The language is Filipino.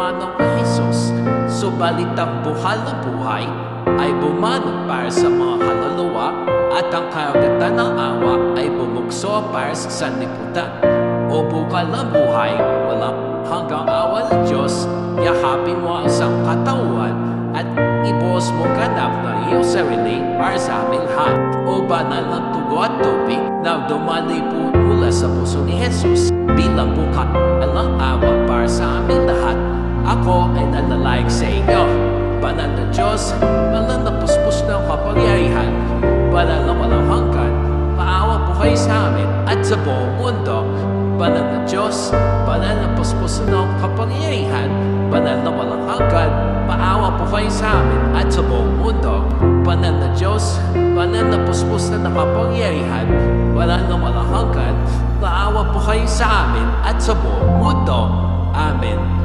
Panginoong Jesus. Subalit ang buhal na buhay ay bumanong para sa mga kaluluwa at ang karagatan ng awa ay bumukso para sa sanlibutan. O bukal na buhay, walang hanggang awa ng Diyos, yakapin mo ang isang katawan at ibuhos mo ganap ng iyong sarili para sa aming lahat. O banal na tugo at tubig na dumalipo mula sa puso ni Jesus bilang bukal ng awa para sa aming lahat. Ako ay nalalayag sa inyo. Banal na Diyos, banal na puspos ng kapangyarihan, banal na walang hanggan, maawa po kayo sa amin at sa buong mundo. Banal na Diyos, banal na puspos ng kapangyarihan, banal na walang hanggan, maawa po kayo sa amin at sa buong mundo. Banal na Diyos, banal na puspos na kapangyarihan, banal na walang hanggan, maawa po kayo sa amin at sa buong mundo. Amen.